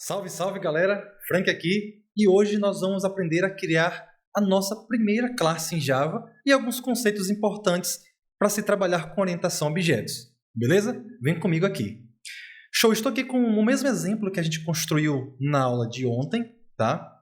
Salve, salve galera, Frank aqui e hoje nós vamos aprender a criar a nossa primeira classe em Java e alguns conceitos importantes para se trabalhar com orientação a objetos, beleza? Vem comigo aqui. Show, estou aqui com o mesmo exemplo que a gente construiu na aula de ontem, tá?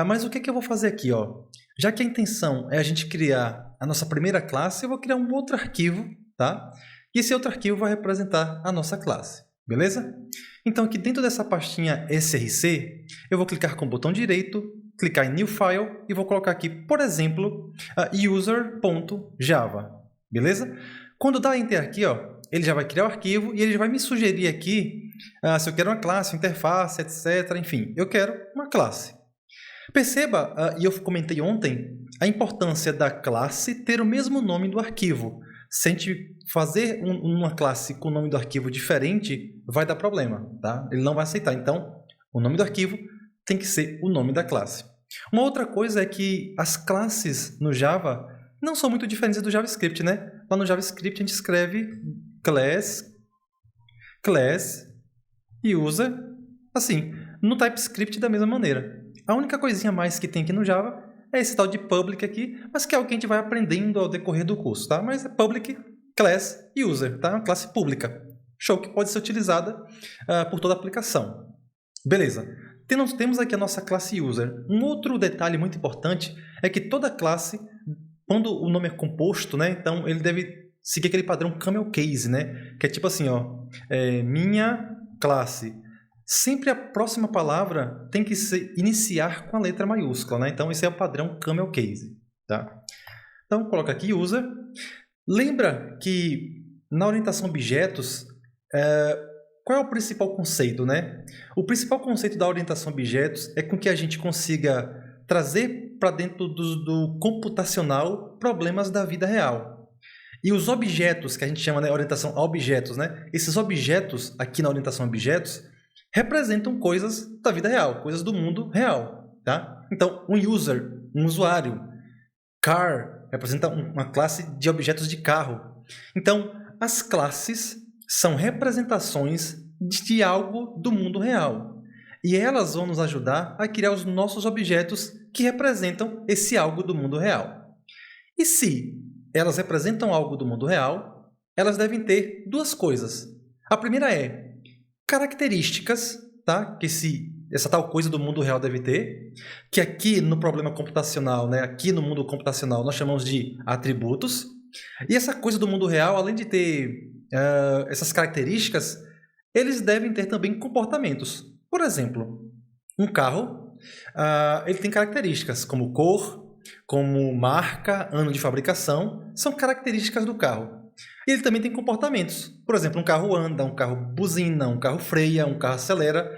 Mas o que eu vou fazer aqui, ó? Já que a intenção é a gente criar a nossa primeira classe, eu vou criar um outro arquivo, tá? E esse outro arquivo vai representar a nossa classe, beleza? Então, aqui dentro dessa pastinha src, eu vou clicar com o botão direito, clicar em New File e vou colocar aqui, por exemplo, user.java, beleza? Quando dá Enter aqui, ó, ele já vai criar o arquivo e ele já vai me sugerir aqui se eu quero uma classe, interface, etc. Enfim, eu quero uma classe. Perceba, e eu comentei ontem, a importância da classe ter o mesmo nome do arquivo. Se a gente fazer uma classe com o nome do arquivo diferente, vai dar problema, tá? Ele não vai aceitar. Então, o nome do arquivo tem que ser o nome da classe. Uma outra coisa é que as classes no Java não são muito diferentes do JavaScript, né? Lá no JavaScript a gente escreve class, user, assim. No TypeScript da mesma maneira. A única coisinha a mais que tem aqui no Java é esse tal de public aqui, mas que é o que a gente vai aprendendo ao decorrer do curso, tá? Mas é public, class e user, tá? Uma classe pública. Show, que pode ser utilizada por toda a aplicação. Beleza. Temos aqui a nossa classe user. Um outro detalhe muito importante é que toda classe, quando o nome é composto, né? Então ele deve seguir aquele padrão camel case, né? Que é tipo assim, ó, minha classe. Sempre a próxima palavra tem que iniciar com a letra maiúscula, né? Então, esse é o padrão camel case, tá? Então, coloca aqui user. Lembra que na orientação a objetos, qual é o principal conceito, né? O principal conceito da orientação a objetos é com que a gente consiga trazer para dentro do computacional problemas da vida real. E os objetos, que a gente chama de orientação a objetos, né? Esses objetos, aqui na orientação a objetos, representam coisas da vida real, coisas do mundo real, tá? Então, um user, um usuário. Car representa uma classe de objetos de carro. Então, as classes são representações de algo do mundo real. E elas vão nos ajudar a criar os nossos objetos que representam esse algo do mundo real. E se elas representam algo do mundo real, elas devem ter duas coisas. A primeira é características, tá? Que essa tal coisa do mundo real deve ter, que aqui no problema computacional, né? Aqui no mundo computacional, nós chamamos de atributos. E essa coisa do mundo real, além de ter essas características, eles devem ter também comportamentos. Por exemplo, um carro, ele tem características como cor, como marca, ano de fabricação, são características do carro. E ele também tem comportamentos. Por exemplo, um carro anda, um carro buzina, um carro freia, um carro acelera.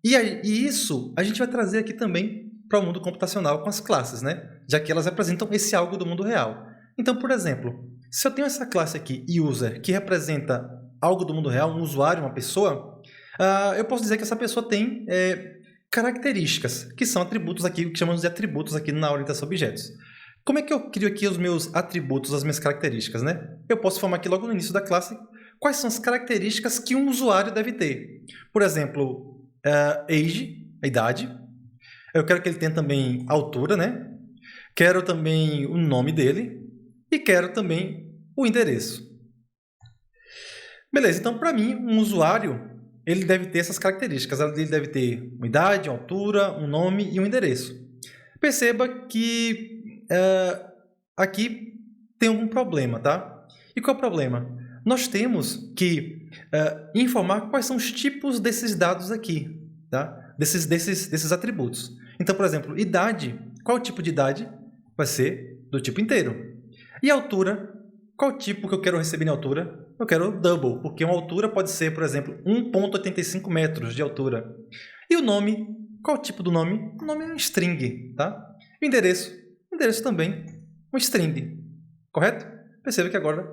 E isso a gente vai trazer aqui também para o mundo computacional com as classes, né? Já que elas representam esse algo do mundo real. Então, por exemplo, se eu tenho essa classe aqui, user, que representa algo do mundo real, um usuário, uma pessoa, eu posso dizer que essa pessoa tem características, que são atributos aqui, que chamamos de atributos aqui na orientação a objetos. Como é que eu crio aqui os meus atributos, as minhas características, né? Eu posso formar aqui logo no início da classe quais são as características que um usuário deve ter. Por exemplo, age, a idade. Eu quero que ele tenha também a altura, né? Quero também o nome dele e quero também o endereço. Beleza, então para mim, um usuário, ele deve ter essas características. Ele deve ter uma idade, uma altura, um nome e um endereço. Perceba que aqui tem algum problema, tá? E qual é o problema? Nós temos que informar quais são os tipos desses dados aqui, tá? Desses atributos. Então, por exemplo, idade. Qual é o tipo de idade? Vai ser do tipo inteiro. E altura? Qual o tipo que eu quero receber em altura? Eu quero double, porque uma altura pode ser, por exemplo, 1,85 metros de altura. E o nome? Qual o tipo do nome? O nome é um string, tá? E o endereço? O endereço também, um string, correto? Perceba que agora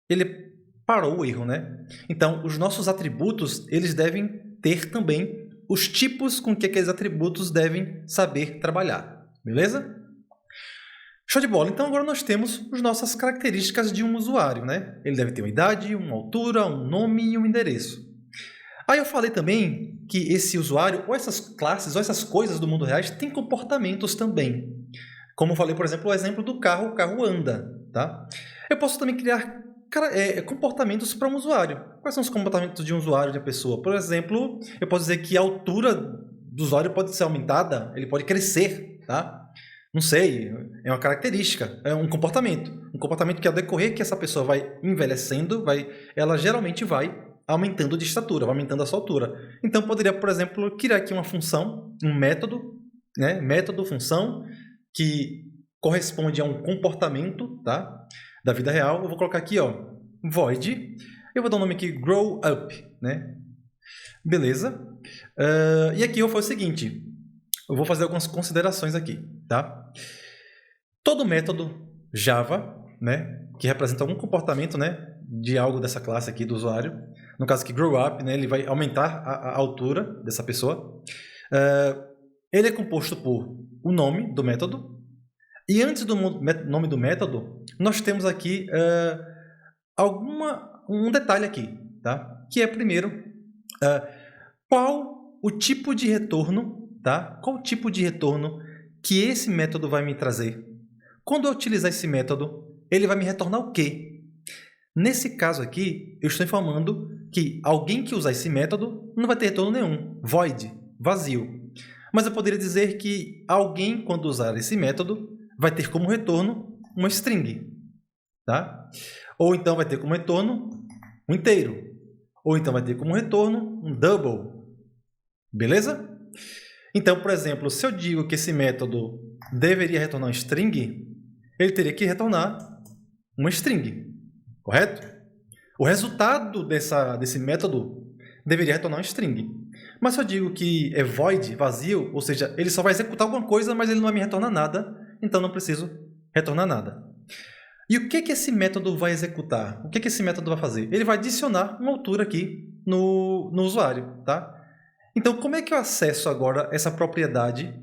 ele parou o erro, né? Então, os nossos atributos, eles devem ter também os tipos com que aqueles atributos devem saber trabalhar, beleza? Show de bola. Então, agora nós temos as nossas características de um usuário, né? Ele deve ter uma idade, uma altura, um nome e um endereço. Aí eu falei também que esse usuário, ou essas classes, ou essas coisas do mundo real, têm comportamentos também. Como eu falei, por exemplo, o exemplo do carro, o carro anda. Tá? Eu posso também criar comportamentos para um usuário. Quais são os comportamentos de um usuário, de uma pessoa? Por exemplo, eu posso dizer que a altura do usuário pode ser aumentada, ele pode crescer. Tá? Não sei, é uma característica, é um comportamento. Um comportamento que, ao decorrer que essa pessoa vai envelhecendo, ela geralmente vai aumentando de estatura, vai aumentando a sua altura. Então, eu poderia, por exemplo, criar aqui uma função, um método, né? Método, função, que corresponde a um comportamento, tá? Da vida real. Eu vou colocar aqui, ó, void. Eu vou dar um nome aqui, grow up, né? Beleza. E aqui eu vou fazer o seguinte, eu vou fazer algumas considerações aqui, tá? Todo método Java, né, que representa algum comportamento, né, de algo dessa classe aqui do usuário, no caso aqui grow up, né, ele vai aumentar a altura dessa pessoa. Ele é composto por o nome do método, e antes do nome do método, nós temos aqui um detalhe aqui, tá? Que é, primeiro, qual o tipo de retorno, tá? Qual o tipo de retorno que esse método vai me trazer? Quando eu utilizar esse método, ele vai me retornar o quê? Nesse caso aqui, eu estou informando que alguém que usar esse método não vai ter retorno nenhum, void, vazio. Mas eu poderia dizer que alguém, quando usar esse método, vai ter como retorno uma string, tá? Ou então vai ter como retorno um inteiro. Ou então vai ter como retorno um double. Beleza? Então, por exemplo, se eu digo que esse método deveria retornar um string, ele teria que retornar uma string, correto? O resultado desse método deveria retornar um string. Mas se eu digo que é void, vazio, ou seja, ele só vai executar alguma coisa, mas ele não vai me retornar nada, então não preciso retornar nada. E o que esse método vai executar? O que esse método vai fazer? Ele vai adicionar uma altura aqui no usuário, tá? Então, como é que eu acesso agora essa propriedade,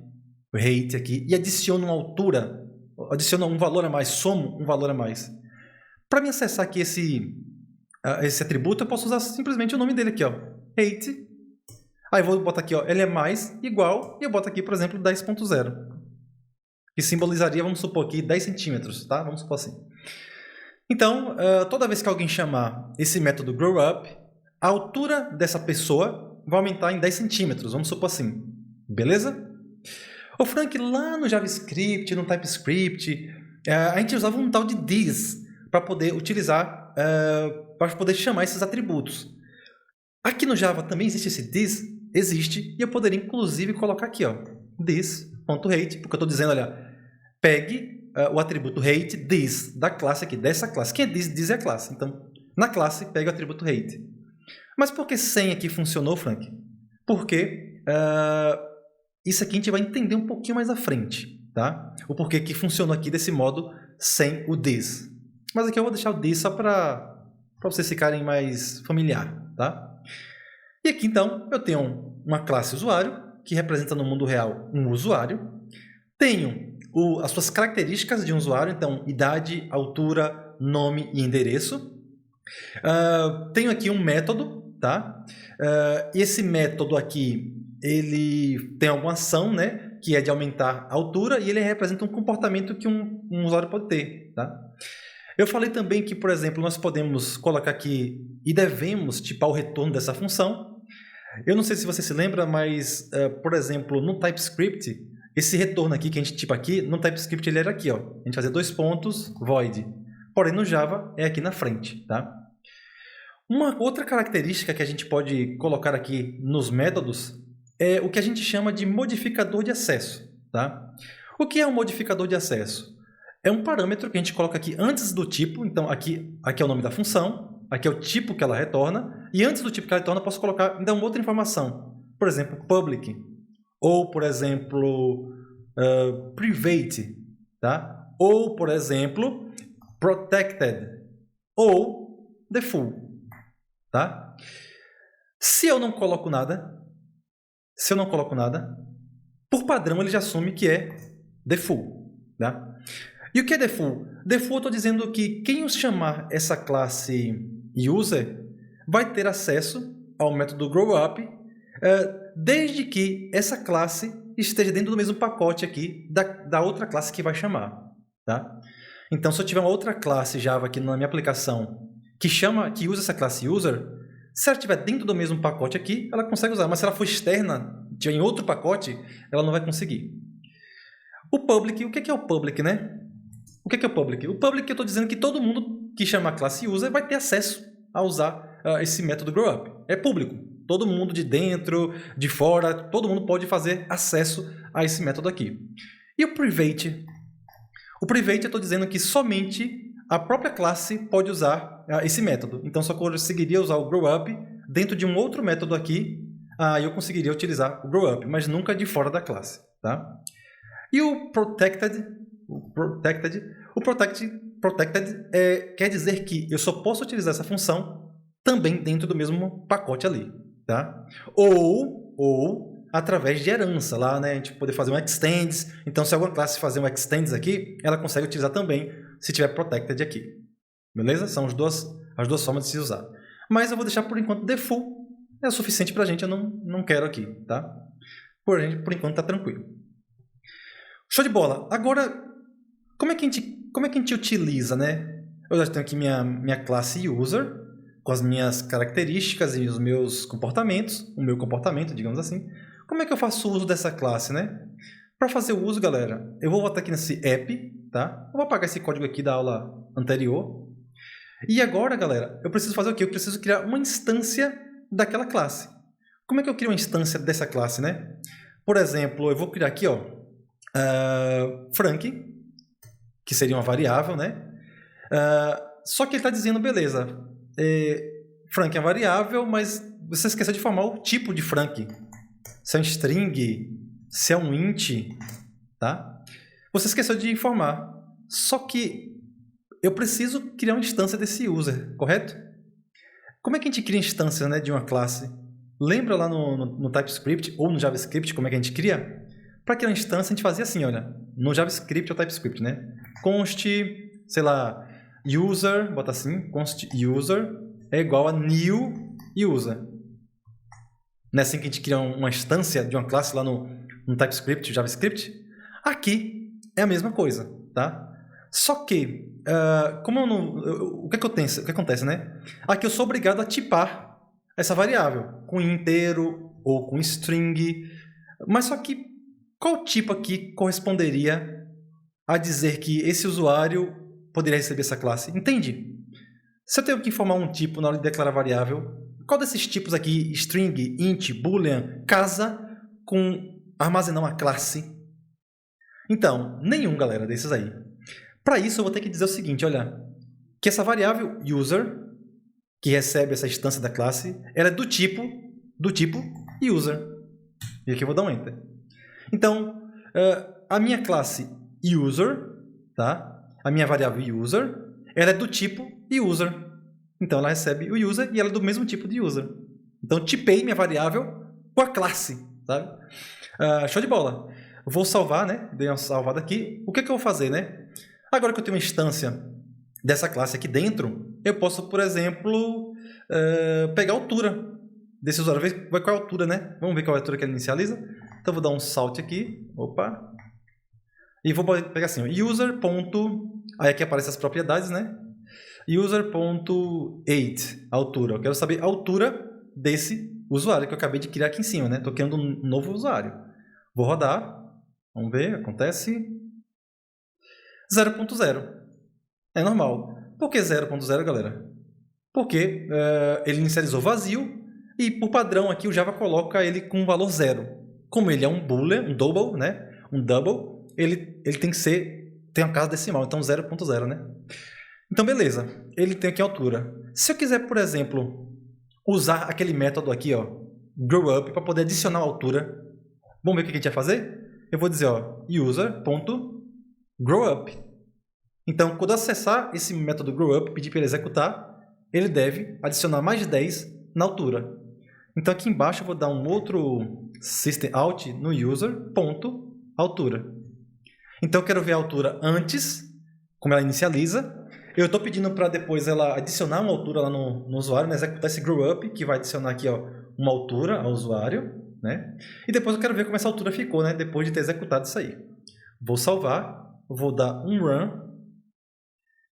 height aqui, e adiciono uma altura, adiciono um valor a mais, somo um valor a mais? Para me acessar aqui esse atributo, eu posso usar simplesmente o nome dele aqui, ó, height. Aí eu vou botar aqui, ó, ele é mais, igual, e eu boto aqui, por exemplo, 10.0. Que simbolizaria, vamos supor aqui, 10 centímetros, tá? Vamos supor assim. Então, toda vez que alguém chamar esse método growUp, a altura dessa pessoa vai aumentar em 10 centímetros, vamos supor assim. Beleza? Ô Frank, lá no JavaScript, no TypeScript, a gente usava um tal de this para poder utilizar, para poder chamar esses atributos. Aqui no Java também existe esse this? Existe, e eu poderia inclusive colocar aqui, ó, this.height, porque eu estou dizendo, olha, pegue o atributo height this, da classe aqui, dessa classe. Quem é this? This é a classe. Então, na classe, pegue o atributo height. Mas por que sem aqui funcionou, Frank? Porque isso aqui a gente vai entender um pouquinho mais à frente, tá? O porquê que funcionou aqui desse modo sem o this. Mas aqui eu vou deixar o this só para vocês ficarem mais familiar, tá? E aqui, então, eu tenho uma classe usuário, que representa no mundo real um usuário. Tenho as suas características de um usuário, então, idade, altura, nome e endereço. Tenho aqui um método, tá? Esse método aqui, ele tem alguma ação, né? Que é de aumentar a altura, e ele representa um comportamento que um usuário pode ter, tá? Eu falei também que, por exemplo, nós podemos colocar aqui e devemos tipar o retorno dessa função. Eu não sei se você se lembra, mas, por exemplo, no TypeScript, esse retorno aqui que a gente tipa aqui, no TypeScript ele era aqui, ó. A gente fazia 2 pontos, void. Porém, no Java é aqui na frente, tá? Uma outra característica que a gente pode colocar aqui nos métodos é o que a gente chama de modificador de acesso, tá? O que é um modificador de acesso? É um parâmetro que a gente coloca aqui antes do tipo, então aqui é o nome da função, aqui é o tipo que ela retorna, e antes do tipo que ela retorna eu posso colocar ainda uma outra informação, por exemplo, public, ou por exemplo, private, tá? Ou por exemplo, protected, ou default, tá? Se eu não coloco nada, por padrão ele já assume que é default, tá? E o que é default? Default eu estou dizendo que quem chamar essa classe user vai ter acesso ao método growUp, desde que essa classe esteja dentro do mesmo pacote aqui da outra classe que vai chamar. Tá? Então, se eu tiver uma outra classe Java aqui na minha aplicação que usa essa classe user, se ela estiver dentro do mesmo pacote aqui, ela consegue usar. Mas se ela for externa, em outro pacote, ela não vai conseguir. O public, o que é o public, né? O que é o public? O public, eu estou dizendo que todo mundo que chama a classe user vai ter acesso a usar esse método growUp. É público. Todo mundo de dentro, de fora, todo mundo pode fazer acesso a esse método aqui. E o private? O private, eu estou dizendo que somente a própria classe pode usar esse método. Então, só conseguiria usar o growUp dentro de um outro método aqui, eu conseguiria utilizar o growUp, mas nunca de fora da classe. Tá? E o protected quer dizer que eu só posso utilizar essa função também dentro do mesmo pacote ali. Tá? Ou através de herança, lá, né? A gente poder fazer um extends. Então, se alguma classe fazer um extends aqui, ela consegue utilizar também se tiver protected aqui. Beleza? São as duas formas de se usar. Mas eu vou deixar por enquanto default. É o suficiente para a gente, eu não quero aqui. Tá? Por enquanto está tranquilo. Show de bola. Agora, como é que a gente utiliza, né? Eu já tenho aqui minha classe user, com as minhas características e os meus comportamentos, o meu comportamento, digamos assim. Como é que eu faço uso dessa classe, né? Para fazer o uso, galera, eu vou voltar aqui nesse app, tá? Eu vou apagar esse código aqui da aula anterior. E agora, galera, eu preciso fazer o quê? Eu preciso criar uma instância daquela classe. Como é que eu crio uma instância dessa classe, né? Por exemplo, eu vou criar aqui, ó, Frank, que seria uma variável, né? Só que ele está dizendo, beleza, Frank é uma variável, mas você esqueceu de formar o tipo de Frank. Se é um string, se é um int, tá? Você esqueceu de informar. Só que eu preciso criar uma instância desse user, correto? Como é que a gente cria instância, né, de uma classe? Lembra lá no TypeScript ou no JavaScript como é que a gente cria? Para criar uma instância, a gente fazia assim, olha, no JavaScript ou TypeScript, né? Const, sei lá, user, bota assim, const user é igual a new user. Não é assim que a gente cria uma instância de uma classe lá no TypeScript, JavaScript? Aqui é a mesma coisa, tá? Só que, o que acontece, né? Aqui eu sou obrigado a tipar essa variável com inteiro ou com string. Mas só que qual tipo aqui corresponderia a dizer que esse usuário poderia receber essa classe? Entende? Se eu tenho que informar um tipo na hora de declarar variável, qual desses tipos aqui, string, int, boolean, casa com armazenar uma classe? Então, nenhum, galera, desses aí. Para isso, eu vou ter que dizer o seguinte, olha, que essa variável user, que recebe essa instância da classe, ela é do tipo user. E aqui eu vou dar um enter. Então, a minha classe user, tá? A minha variável user, ela é do tipo user. Então, ela recebe o user e ela é do mesmo tipo de user. Então, eu tipei minha variável com a classe, sabe? Show de bola. Vou salvar, né? Dei uma salvada aqui. O que eu vou fazer, né? Agora que eu tenho uma instância dessa classe aqui dentro, eu posso, por exemplo, pegar a altura desse usuário. Ver qual é a altura, né? Vamos ver qual é a altura que ele inicializa. Então, eu vou dar um salt aqui. Opa! E vou pegar assim, user. Aí aqui aparecem as propriedades, né? User.age, altura. Eu quero saber a altura desse usuário que eu acabei de criar aqui em cima, né? Estou criando um novo usuário. Vou rodar. Vamos ver, acontece 0.0. É normal. Por que 0.0, galera? Porque ele inicializou vazio e, por padrão, aqui o Java coloca ele com um valor 0. Como ele é um boolean, um double, né? Um double, ele tem uma casa decimal, então 0.0, né? Então, beleza. Ele tem aqui a altura. Se eu quiser, por exemplo, usar aquele método aqui, ó, growUp, para poder adicionar a altura, vamos ver o que a gente vai fazer? Eu vou dizer, ó, user.growUp. Então, quando eu acessar esse método growUp, pedir para ele executar, ele deve adicionar mais 10 na altura. Então, aqui embaixo eu vou dar um outro systemout no user.altura. Então, eu quero ver a altura antes, como ela inicializa, Eu estou pedindo para depois ela adicionar uma altura lá no usuário, né? Executar esse growUp, que vai adicionar aqui ó, uma altura ao usuário, né? E depois eu quero ver como essa altura ficou, né? Depois de ter executado isso aí. Vou salvar, vou dar um run.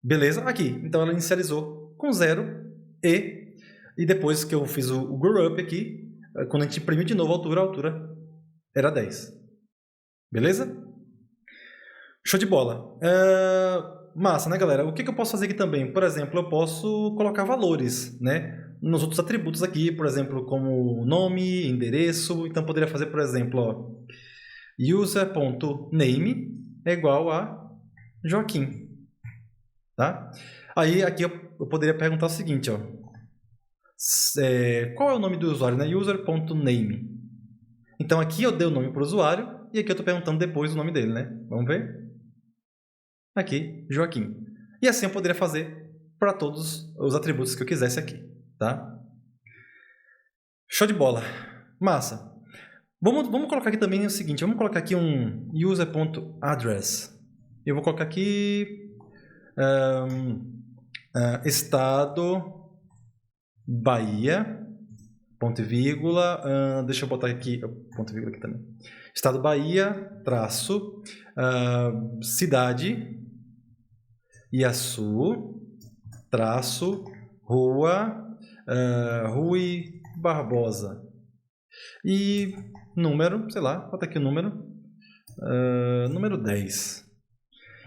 Beleza? Aqui. Então ela inicializou com 0 e depois que eu fiz o growUp aqui, quando a gente imprimiu de novo a altura era 10. Beleza? Show de bola. Massa, né, galera? O que eu posso fazer aqui também? Por exemplo, eu posso colocar valores, né? Nos outros atributos aqui, por exemplo, como nome, endereço. Então, eu poderia fazer, por exemplo, ó, user.name é igual a Joaquim. Tá? Aí, aqui eu poderia perguntar o seguinte, ó. Qual é o nome do usuário, né? User.name. Então, aqui eu dei o nome para o usuário e aqui eu estou perguntando depois o nome dele, né? Vamos ver? Aqui, Joaquim. E assim eu poderia fazer para todos os atributos que eu quisesse aqui, tá? Show de bola. Massa. Vamos colocar aqui também o seguinte, vamos colocar aqui um user.address. Eu vou colocar aqui estado Bahia, ponto e vírgula, deixa eu botar aqui, ponto e vírgula aqui também. Estado Bahia, traço, cidade, Iaçu, traço, rua, Rui Barbosa. E número, sei lá, bota aqui o número, número 10.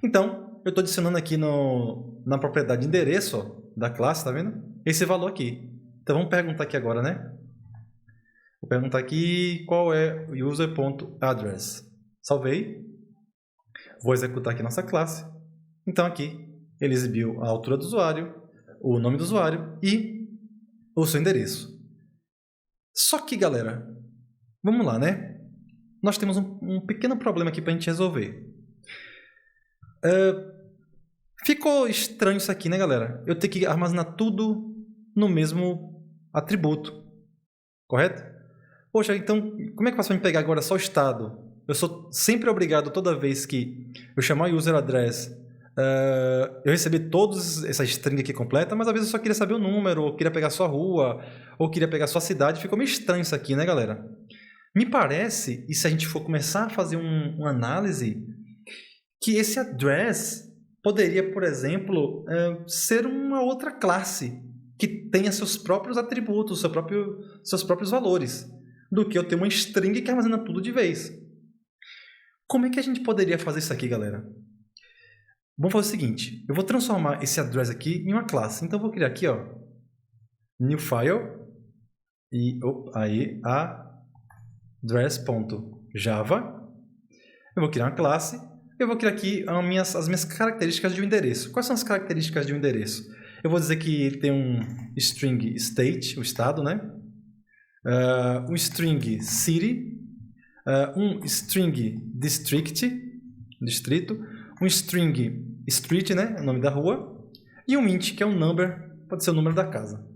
Então, eu estou adicionando aqui na propriedade endereço ó, da classe, tá vendo? Esse valor aqui. Então, vamos perguntar aqui agora, né? Vou perguntar aqui qual é o user.address. Salvei. Vou executar aqui nossa classe. Então, aqui, ele exibiu a altura do usuário, o nome do usuário e o seu endereço. Só que, galera, vamos lá, né? Nós temos um pequeno problema aqui para a gente resolver. Ficou estranho isso aqui, né, galera? Eu tenho que armazenar tudo no mesmo atributo. Correto? Poxa, então, como é que eu faço para me pegar agora só o estado? Eu sou sempre obrigado, toda vez que eu chamar o user address, eu recebi toda essa string aqui completa, mas às vezes eu só queria saber o número, ou queria pegar só a rua, ou queria pegar só a cidade. Ficou meio estranho isso aqui, né, galera? Me parece, e se a gente for começar a fazer uma análise, que esse address poderia, por exemplo, ser uma outra classe que tenha seus próprios atributos, seus próprios valores, do que eu ter uma string que armazena tudo de vez. Como é que a gente poderia fazer isso aqui, galera? Vamos fazer o seguinte, eu vou transformar esse address aqui em uma classe. Então, eu vou criar aqui, ó, new file, e aí, address.java. Eu vou criar uma classe. Eu vou criar aqui as minhas características de um endereço. Quais são as características de um endereço? Eu vou dizer que ele tem um string state, o estado, né? Um string city, um string district, distrito, um string street, né? O nome da rua, e um int, que é um number, pode ser o número da casa.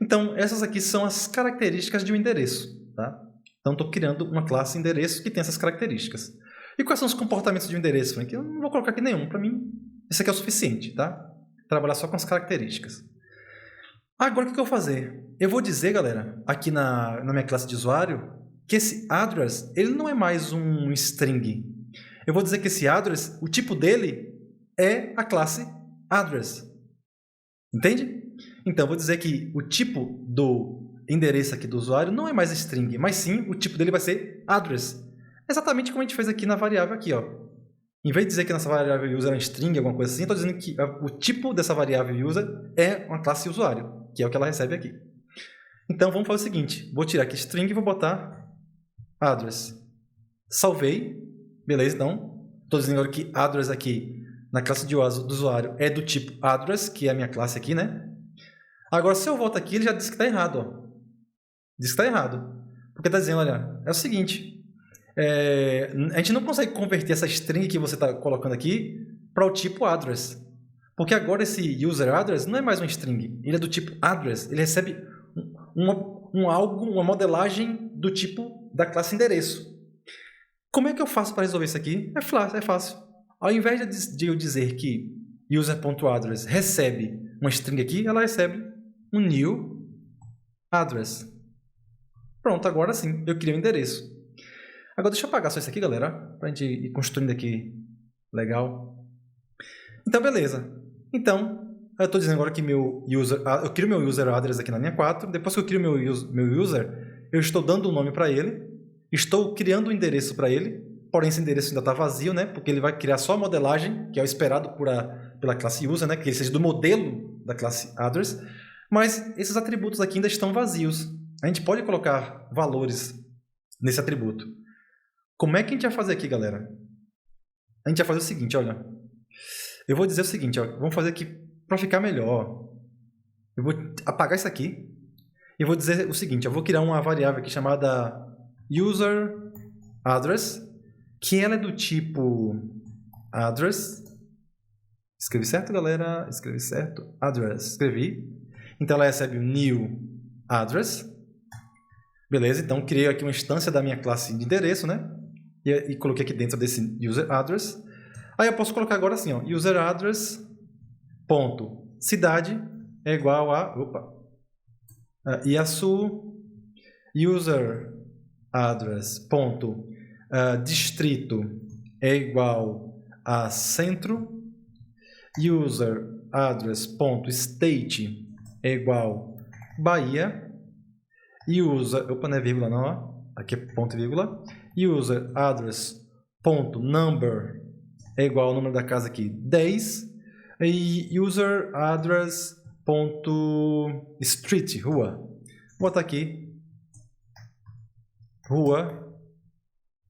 Então, essas aqui são as características de um endereço, tá? Então, estou criando uma classe endereço que tem essas características. E quais são os comportamentos de um endereço, Frank? Eu não vou colocar aqui nenhum. Para mim, esse aqui é o suficiente, tá? Trabalhar só com as características. Agora, o que eu vou fazer? Eu vou dizer, galera, aqui na minha classe de usuário, que esse address, ele não é mais um string. Eu vou dizer que esse address, o tipo dele é a classe address. Entende? Então, eu vou dizer que o tipo do endereço aqui do usuário não é mais string, mas sim o tipo dele vai ser address. Exatamente como a gente fez aqui na variável aqui, ó. Em vez de dizer que nossa variável user é uma string, alguma coisa assim, estou dizendo que o tipo dessa variável user é uma classe usuário, que é o que ela recebe aqui. Então, vamos fazer o seguinte. Vou tirar aqui string e vou botar address. Salvei. Beleza, então. Estou dizendo agora que address aqui, na classe do usuário, é do tipo address, que é a minha classe aqui, né? Agora, se eu volto aqui, ele já diz que está errado, ó. Diz que está errado. Porque está dizendo, olha, é o seguinte... a gente não consegue converter essa string que você está colocando aqui para o tipo address. Porque agora esse user address não é mais uma string. Ele é do tipo address. Ele recebe uma modelagem do tipo da classe endereço. Como é que eu faço para resolver isso aqui? É fácil. Ao invés de eu dizer que user.address recebe uma string aqui, ela recebe um new address. Pronto, agora sim, eu criei um endereço. Agora deixa eu apagar só isso aqui, galera, para a gente ir construindo aqui. Legal. Então, beleza. Então, eu estou dizendo agora que eu crio meu user address aqui na linha 4. Depois que eu crio meu user, eu estou dando um nome para ele. Estou criando um endereço para ele. Porém, esse endereço ainda está vazio, né? Porque ele vai criar só a modelagem, que é o esperado pela classe user, né? Que ele seja do modelo da classe address. Mas esses atributos aqui ainda estão vazios. A gente pode colocar valores nesse atributo. Como é que a gente vai fazer aqui, galera? A gente vai fazer o seguinte, olha. Eu vou dizer o seguinte, ó, vamos fazer aqui para ficar melhor. Eu vou apagar isso aqui e vou dizer o seguinte, eu vou criar uma variável aqui chamada userAddress, que ela é do tipo address. Escrevi certo, galera? Escrevi certo. Address. Escrevi. Então, ela recebe o new address. Beleza, então criei aqui uma instância da minha classe de endereço, né? E coloquei aqui dentro desse userAddress. Aí eu posso colocar agora assim, ó, userAddress ponto cidade é igual a Iaçu, userAddress ponto distrito é igual a centro, userAddress ponto state é igual Bahia, não é vírgula não, ó. Aqui é ponto e vírgula, userAddress ponto number é igual ao número da casa aqui, 10, e userAddress.street, rua. Vou botar aqui, Rua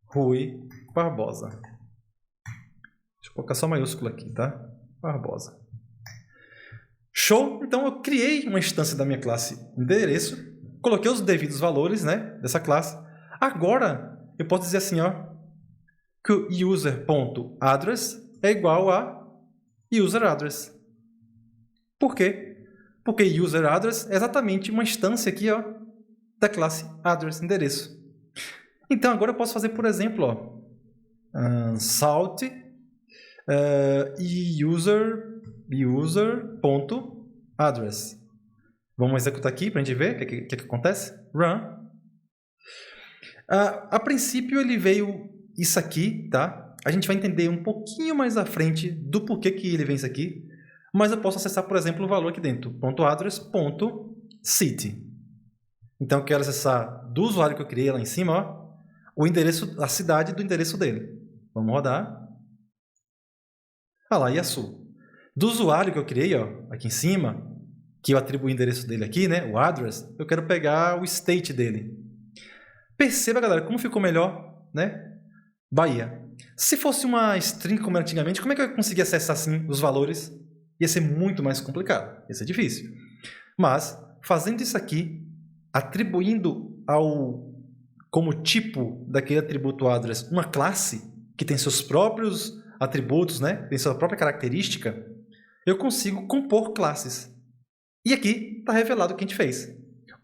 Rui Barbosa. Deixa eu colocar só maiúsculo aqui, tá? Barbosa. Show! Então, eu criei uma instância da minha classe endereço, coloquei os devidos valores, né, dessa classe. Agora, eu posso dizer assim, ó, que o user.address é igual a userAddress. Por quê? Porque userAddress é exatamente uma instância aqui, ó, da classe address, endereço. Então, agora eu posso fazer, por exemplo, ó, salt e user.address. Vamos executar aqui para a gente ver o que acontece. Run. A princípio, ele veio isso aqui, tá? A gente vai entender um pouquinho mais à frente do porquê que ele vem isso aqui, mas eu posso acessar, por exemplo, o valor aqui dentro, .address.city. Então, eu quero acessar do usuário que eu criei lá em cima, ó, o endereço, a cidade do endereço dele. Vamos rodar. Ah lá, Iaçu. Do usuário que eu criei, ó, aqui em cima, que eu atribuo o endereço dele aqui, né, o address, eu quero pegar o state dele. Perceba, galera, como ficou melhor, né? Bahia. Se fosse uma string como era antigamente, como é que eu ia conseguir acessar assim os valores? Ia ser muito mais complicado, ia ser difícil. Mas, fazendo isso aqui, atribuindo como tipo daquele atributo address uma classe que tem seus próprios atributos, né? Tem sua própria característica, eu consigo compor classes. E aqui está revelado o que a gente fez.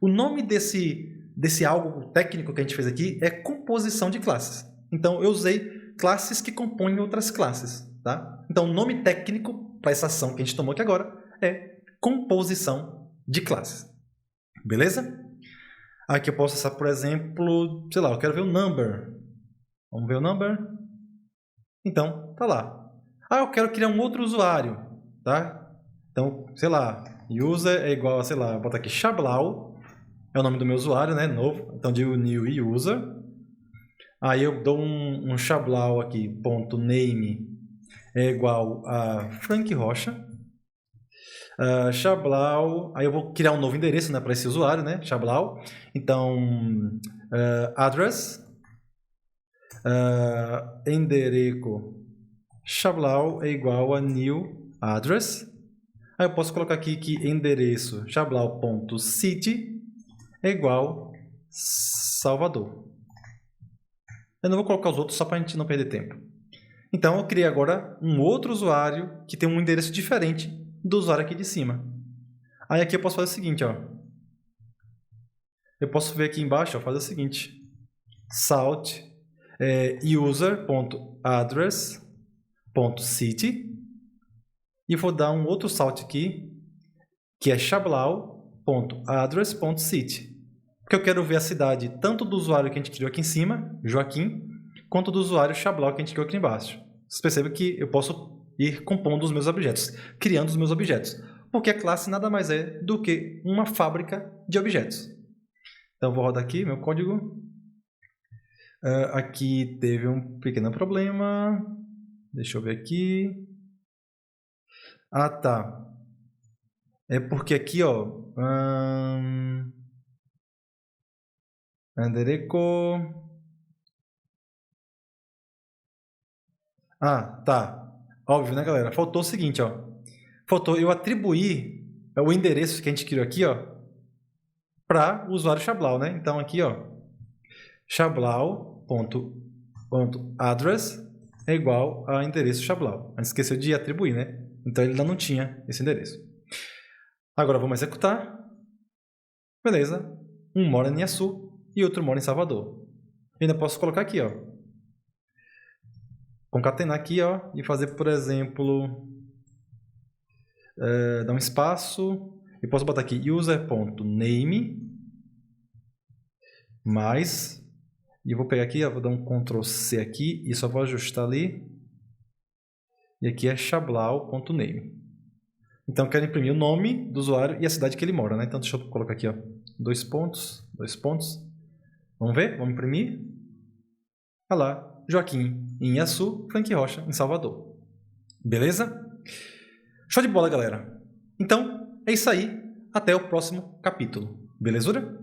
O nome desse algo técnico que a gente fez aqui é composição de classes. Então, eu usei classes que compõem outras classes. Tá? Então, o nome técnico para essa ação que a gente tomou aqui agora é composição de classes. Beleza? Aqui eu posso acessar, por exemplo, sei lá, eu quero ver o number. Vamos ver o number. Então, tá lá. Ah, eu quero criar um outro usuário. Tá? Então, sei lá, user é igual a, sei lá, vou botar aqui Xablau. É o nome do meu usuário, né? Novo. Então, digo new user. Aí eu dou um Xablau aqui, ponto name é igual a Frank Rocha. Xablau, aí eu vou criar um novo endereço, né, para esse usuário, né? Xablau. Então, address, endereço Xablau é igual a new address. Aí eu posso colocar aqui que endereço xablau.city é igual Salvador. Eu não vou colocar os outros só para a gente não perder tempo. Então, eu criei agora um outro usuário que tem um endereço diferente do usuário aqui de cima. Aí aqui eu posso fazer o seguinte, ó. Eu posso ver aqui embaixo, ó, fazer o seguinte. Salt user.address.city E vou dar um outro salto aqui, que é chablau.address.city. Porque eu quero ver a cidade tanto do usuário que a gente criou aqui em cima, Joaquim, quanto do usuário Chablau que a gente criou aqui embaixo. Vocês percebem que eu posso ir compondo os meus objetos, criando os meus objetos. Porque a classe nada mais é do que uma fábrica de objetos. Então, vou rodar aqui meu código. Aqui teve um pequeno problema. Deixa eu ver aqui. Ah, tá. É porque aqui, ó... Andereco... Ah, tá. Óbvio, né, galera? Faltou o seguinte, ó. Faltou eu atribuir o endereço que a gente criou aqui, ó, para o usuário Chablau, né? Então, aqui, ó, chablau.address é igual a endereço Chablau. A gente esqueceu de atribuir, né? Então, ele ainda não tinha esse endereço. Agora, vamos executar. Beleza. Um mora em Iaçu e outro mora em Salvador. Eu ainda posso colocar aqui, ó. Concatenar aqui, ó, e fazer, por exemplo, dar um espaço. E posso botar aqui user.name mais, e eu vou pegar aqui, ó, vou dar um Ctrl C aqui e só vou ajustar ali. E aqui é chablau.name. Então, eu quero imprimir o nome do usuário e a cidade que ele mora, né? Então, deixa eu colocar aqui, ó, dois pontos. Vamos ver? Vamos imprimir. Olha lá, Joaquim em Iaçu, Frank Rocha em Salvador. Beleza? Show de bola, galera! Então, é isso aí. Até o próximo capítulo. Belezura?